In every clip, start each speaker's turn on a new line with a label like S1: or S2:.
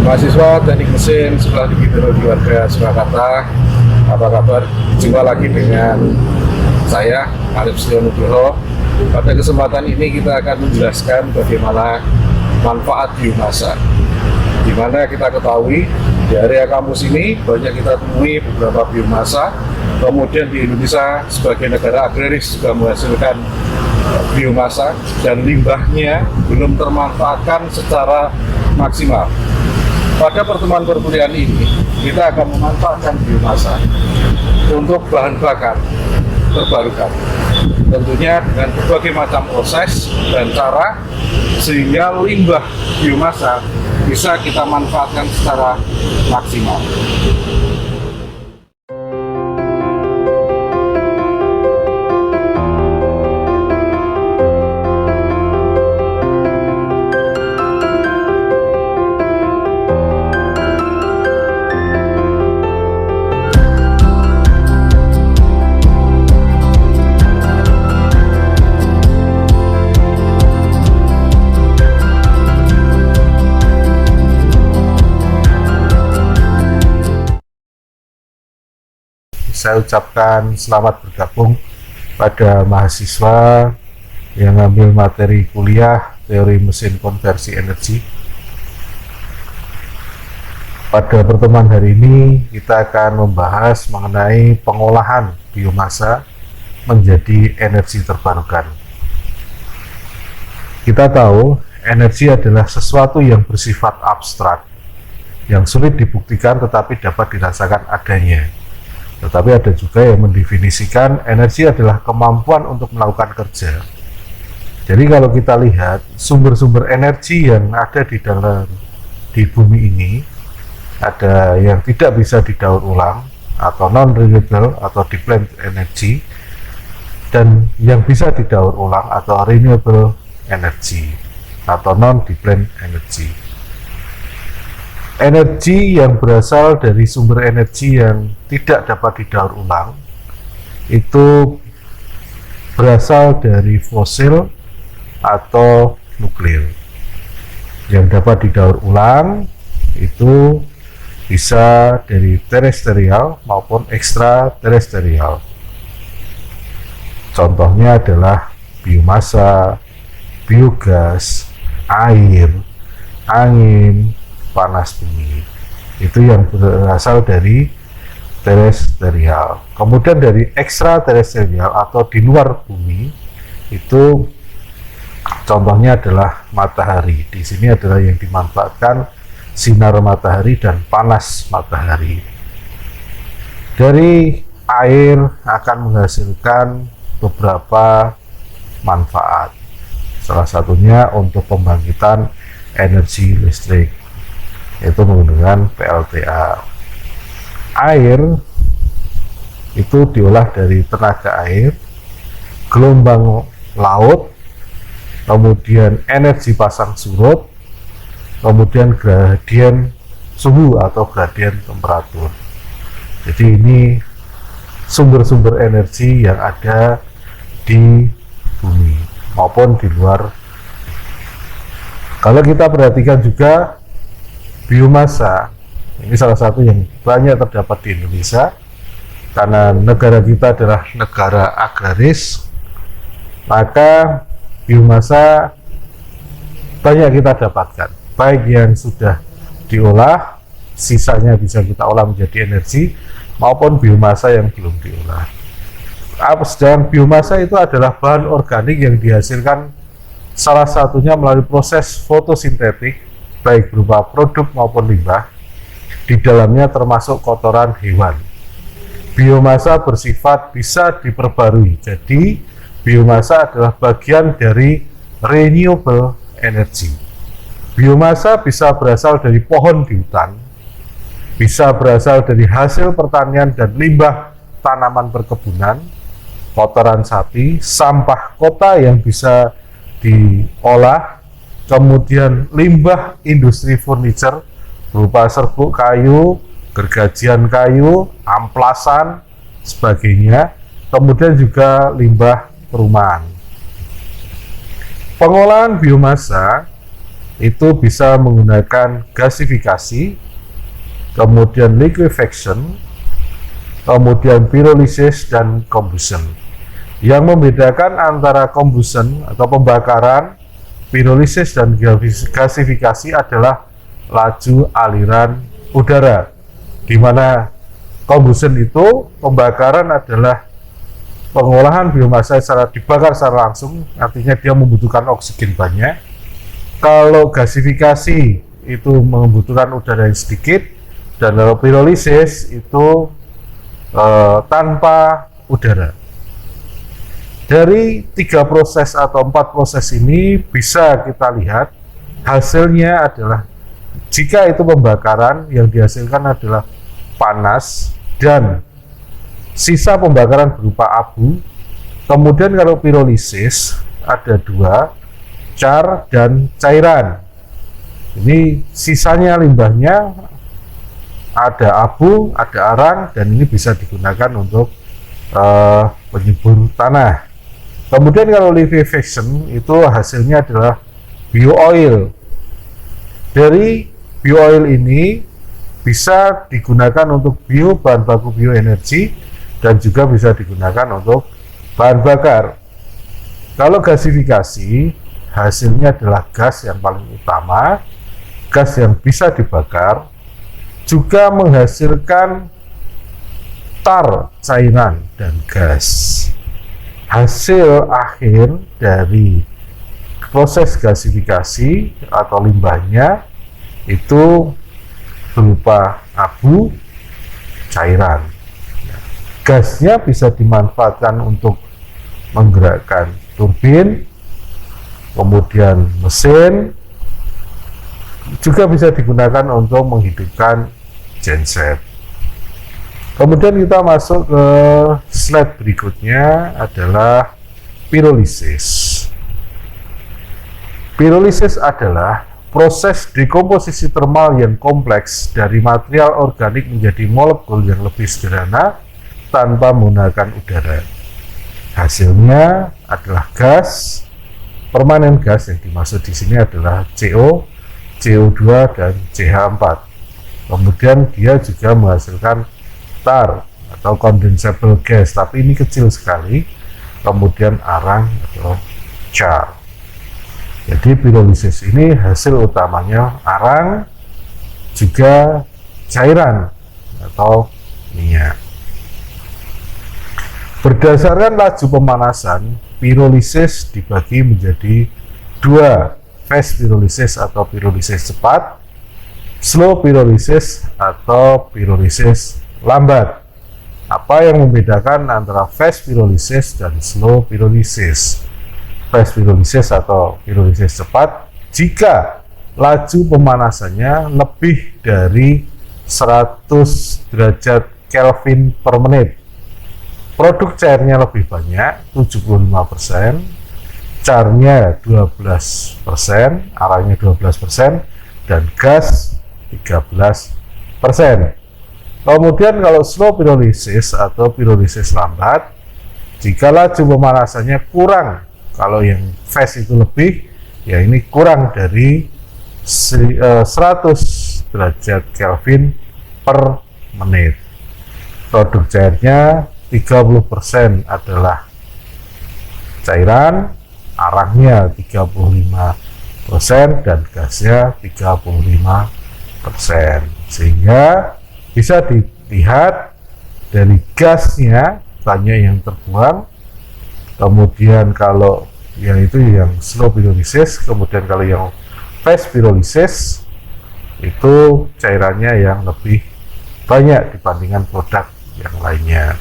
S1: Mahasiswa Teknik Mesin Sekolah Hidrologi Warga Surakarta, apa kabar? Jumpa lagi dengan saya, Arif Nugroho. Pada kesempatan ini kita akan menjelaskan bagaimana manfaat biomasa. Di mana kita ketahui di area kampus ini banyak kita temui beberapa biomasa. Kemudian di Indonesia sebagai negara agraris juga menghasilkan biomasa dan limbahnya belum termanfaatkan secara maksimal. Pada pertemuan perkuliahan ini, kita akan memanfaatkan biomasa untuk bahan bakar terbarukan. Tentunya dengan berbagai macam proses dan cara, sehingga limbah biomasa bisa kita manfaatkan secara maksimal.
S2: Saya ucapkan selamat bergabung pada mahasiswa yang ngambil materi kuliah teori mesin konversi energi. Pada pertemuan hari ini kita akan membahas mengenai pengolahan biomasa menjadi energi terbarukan. Kita tahu energi adalah sesuatu yang bersifat abstrak, yang sulit dibuktikan tetapi dapat dirasakan adanya. Tetapi ada juga yang mendefinisikan energi adalah kemampuan untuk melakukan kerja. Jadi kalau kita lihat sumber-sumber energi yang ada di bumi ini, ada yang tidak bisa didaur ulang atau non-renewable atau depleted energy, dan yang bisa didaur ulang atau renewable energy atau non-depleted energy. Energi yang berasal dari sumber energi yang tidak dapat didaur ulang itu berasal dari fosil atau nuklir. Yang dapat didaur ulang itu bisa dari terestrial maupun ekstraterestrial. Contohnya adalah biomasa, biogas, air, angin, panas bumi. Itu yang berasal dari terestrial. Kemudian dari ekstraterestrial atau di luar bumi, itu contohnya adalah matahari. Di sini adalah yang dimanfaatkan sinar matahari dan panas matahari. Dari air akan menghasilkan beberapa manfaat. Salah satunya untuk pembangkitan energi listrik, yaitu menggunakan PLTA. Air itu diolah dari tenaga air, gelombang laut, kemudian energi pasang surut, kemudian gradien suhu atau gradien temperatur. Jadi ini sumber-sumber energi yang ada di bumi maupun di luar. Kalau kita perhatikan juga biomasa, ini salah satu yang banyak terdapat di Indonesia karena negara kita adalah negara agraris, maka biomasa banyak kita dapatkan, baik yang sudah diolah, sisanya bisa kita olah menjadi energi, maupun biomasa yang belum diolah. Sedangkan biomasa itu adalah bahan organik yang dihasilkan salah satunya melalui proses fotosintetik, baik berupa produk maupun limbah, di dalamnya termasuk kotoran hewan. Biomasa bersifat bisa diperbarui, jadi biomasa adalah bagian dari renewable energy. Biomasa bisa berasal dari pohon di hutan, bisa berasal dari hasil pertanian dan limbah tanaman perkebunan, kotoran sapi, sampah kota yang bisa diolah, kemudian limbah industri furniture berupa serbuk kayu, gergajian kayu, amplasan, sebagainya, kemudian juga limbah perumahan. Pengolahan biomasa itu bisa menggunakan gasifikasi, kemudian liquefaction, kemudian pyrolysis dan combustion. Yang membedakan antara combustion atau pembakaran, pyrolysis dan gasifikasi adalah laju aliran udara, di mana combustion itu pembakaran adalah pengolahan biomasa secara dibakar secara langsung, artinya dia membutuhkan oksigen banyak. Kalau gasifikasi itu membutuhkan udara yang sedikit, dan kalau pyrolysis itu tanpa udara. Dari 3 proses atau 4 proses ini bisa kita lihat hasilnya adalah, jika itu pembakaran, yang dihasilkan adalah panas dan sisa pembakaran berupa abu. Kemudian kalau pyrolysis ada 2, char dan cairan. Ini sisanya limbahnya ada abu, ada arang, dan ini bisa digunakan untuk penyubur tanah. Kemudian kalau liquefaction itu hasilnya adalah bioil. Dari bioil ini bisa digunakan untuk bahan baku bioenergi dan juga bisa digunakan untuk bahan bakar. Kalau gasifikasi, hasilnya adalah gas yang paling utama, gas yang bisa dibakar, juga menghasilkan tar, cairan, dan gas. Hasil akhir dari proses gasifikasi atau limbahnya itu berupa abu, cairan. Gasnya bisa dimanfaatkan untuk menggerakkan turbin, kemudian mesin, juga bisa digunakan untuk menghidupkan genset. Kemudian kita masuk ke slide berikutnya adalah pyrolysis. Pyrolysis adalah proses dekomposisi termal yang kompleks dari material organik menjadi molekul yang lebih sederhana tanpa menggunakan udara. Hasilnya adalah gas, permanen gas yang dimaksud di sini adalah CO, CO2, dan CH4. Kemudian dia juga menghasilkan tar atau condensable gas, tapi ini kecil sekali. Kemudian arang atau char. Jadi pyrolysis ini hasil utamanya arang, juga cairan atau minyak. Berdasarkan laju pemanasan, pyrolysis dibagi menjadi 2, fast pyrolysis atau pyrolysis cepat, slow pyrolysis atau pyrolysis lambat. Apa yang membedakan antara fast pyrolysis dan slow pyrolysis? Fast pyrolysis atau pyrolysis cepat jika laju pemanasannya lebih dari 100 derajat Kelvin per menit. Produk cairnya lebih banyak, 75%, charnya 12%, arangnya 12%, dan gas 13%. Kemudian kalau slow pyrolysis atau pyrolysis lambat, jika laju pemanasannya kurang, kalau yang fast itu lebih, ya ini kurang dari 100 derajat Kelvin per menit. Produk cairnya 30% adalah cairan, arangnya 35%, dan gasnya 35%. Sehingga bisa dilihat dari gasnya banyak yang terbuang. Kemudian kalau yang itu yang slow pyrolysis, kemudian kalau yang fast pyrolysis itu cairannya yang lebih banyak dibandingkan produk yang lainnya.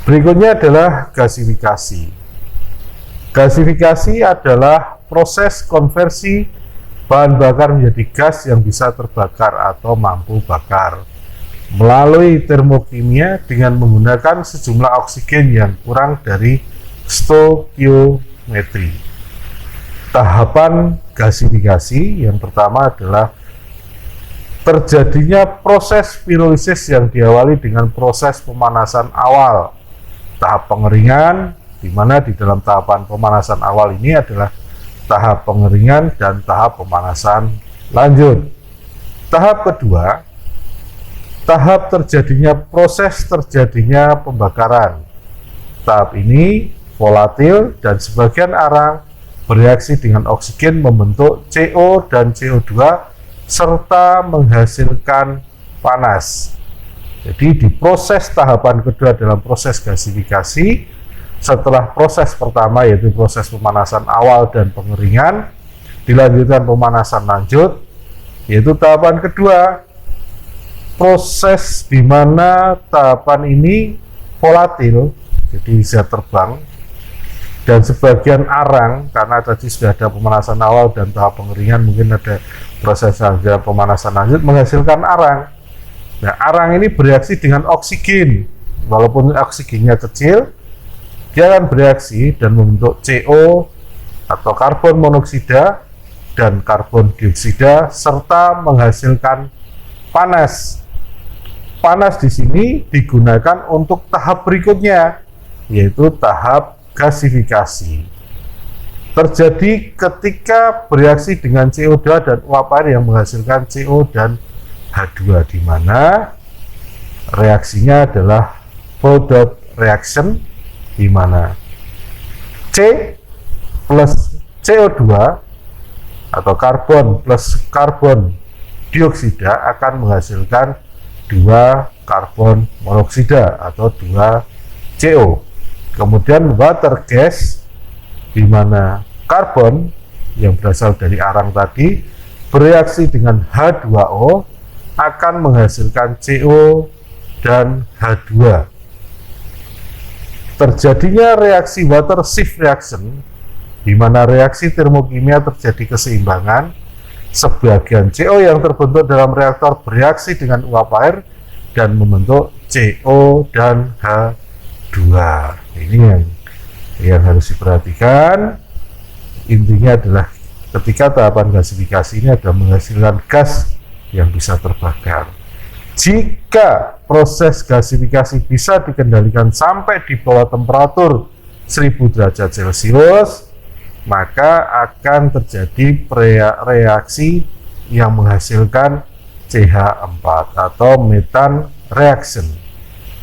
S2: Berikutnya adalah gasifikasi. Gasifikasi adalah proses konversi bahan bakar menjadi gas yang bisa terbakar atau mampu bakar melalui termokimia dengan menggunakan sejumlah oksigen yang kurang dari stoikiometri. Tahapan gasifikasi yang pertama adalah terjadinya proses pyrolysis yang diawali dengan proses pemanasan awal. Tahap pengeringan, di mana di dalam tahapan pemanasan awal ini adalah tahap pengeringan, dan tahap pemanasan lanjut. Tahap kedua, tahap proses terjadinya pembakaran. Tahap ini volatil dan sebagian arang bereaksi dengan oksigen membentuk CO dan CO2 serta menghasilkan panas. Jadi di proses tahapan kedua dalam proses gasifikasi, setelah proses pertama yaitu proses pemanasan awal dan pengeringan, dilanjutkan pemanasan lanjut, yaitu tahapan kedua, proses di mana tahapan ini volatil, jadi bisa terbang, dan sebagian arang, karena tadi sudah ada pemanasan awal dan tahap pengeringan, mungkin ada proses selanjutnya pemanasan lanjut menghasilkan arang. Nah, arang ini bereaksi dengan oksigen, walaupun oksigennya kecil, dia akan bereaksi dan membentuk CO atau karbon monoksida dan karbon dioksida serta menghasilkan panas. Panas di sini digunakan untuk tahap berikutnya, yaitu tahap gasifikasi. Terjadi ketika bereaksi dengan CO2 dan uap air yang menghasilkan CO dan H2, di mana reaksinya adalah Bourdon reaction, di mana C plus CO2 atau karbon plus karbon dioksida akan menghasilkan 2 karbon monoksida atau 2 CO. Kemudian water gas, di mana karbon yang berasal dari arang tadi bereaksi dengan H2O akan menghasilkan CO dan H2. Terjadinya reaksi water shift reaction, di mana reaksi termokimia terjadi keseimbangan. Sebagian CO yang terbentuk dalam reaktor bereaksi dengan uap air dan membentuk CO dan H2. Ini yang harus diperhatikan. Intinya adalah ketika tahapan gasifikasi ini ada menghasilkan gas yang bisa terbakar. Jika proses gasifikasi bisa dikendalikan sampai di bawah temperatur 1000 derajat Celcius, maka akan terjadi reaksi yang menghasilkan CH4 atau methane reaction,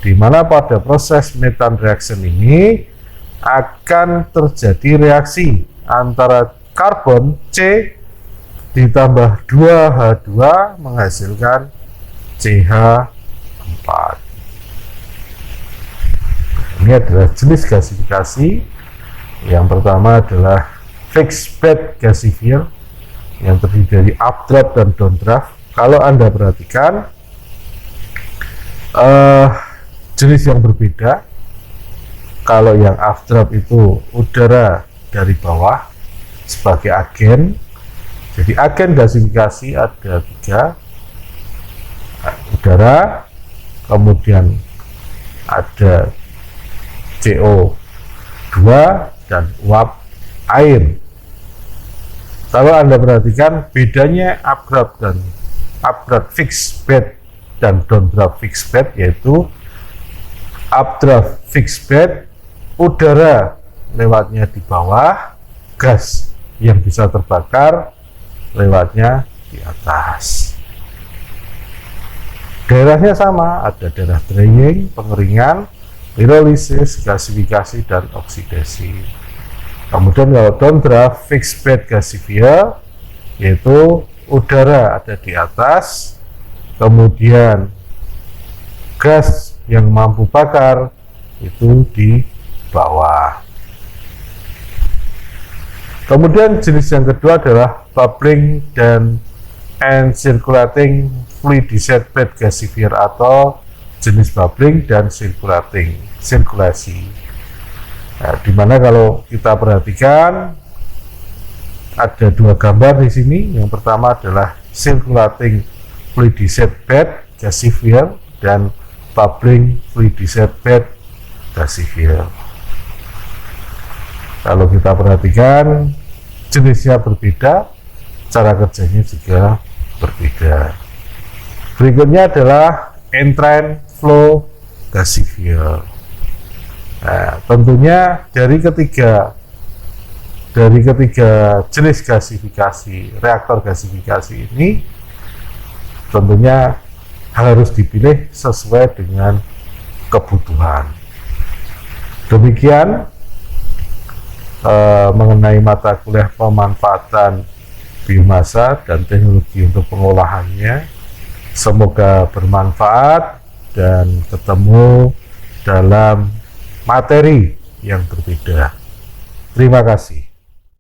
S2: di mana pada proses methane reaction ini akan terjadi reaksi antara karbon C ditambah 2H2 menghasilkan CH4. Ini adalah jenis gasifikasi. Yang pertama adalah fixed bed gasifier yang terdiri dari updraft dan downdraft. Kalau Anda perhatikan jenis yang berbeda. Kalau yang updraft itu udara dari bawah sebagai agen. Jadi agen gasifikasi ada 3, udara, kemudian ada CO2 dan uap air. Kalau Anda perhatikan bedanya updraft fixed bed dan downdraft fixed bed, yaitu updraft fixed bed udara lewatnya di bawah, gas yang bisa terbakar lewatnya di atas. Daerahnya sama, ada daerah drying, pengeringan, pirolisis, gasifikasi, dan oksidasi. Kemudian kalau downdraft fixed bed gasifier, yaitu udara ada di atas, kemudian gas yang mampu bakar itu di bawah. Kemudian jenis yang kedua adalah bubbling dan circulating fluidized bed gasifier atau jenis bubbling dan sirkulasi. Nah, dimana kalau kita perhatikan ada 2 gambar di sini. Yang pertama adalah circulating fluidized bed gasifier dan bubbling fluidized bed gasifier. Kalau kita perhatikan jenisnya berbeda, cara kerjanya juga berbeda. Berikutnya adalah entrain flow gasifier. Nah, tentunya dari ketiga dari ketiga jenis gasifikasi, reaktor gasifikasi ini tentunya harus dipilih sesuai dengan kebutuhan. Demikian mengenai mata kuliah pemanfaatan biomasa dan teknologi untuk pengolahannya. Semoga bermanfaat dan ketemu dalam materi yang berbeda. Terima kasih.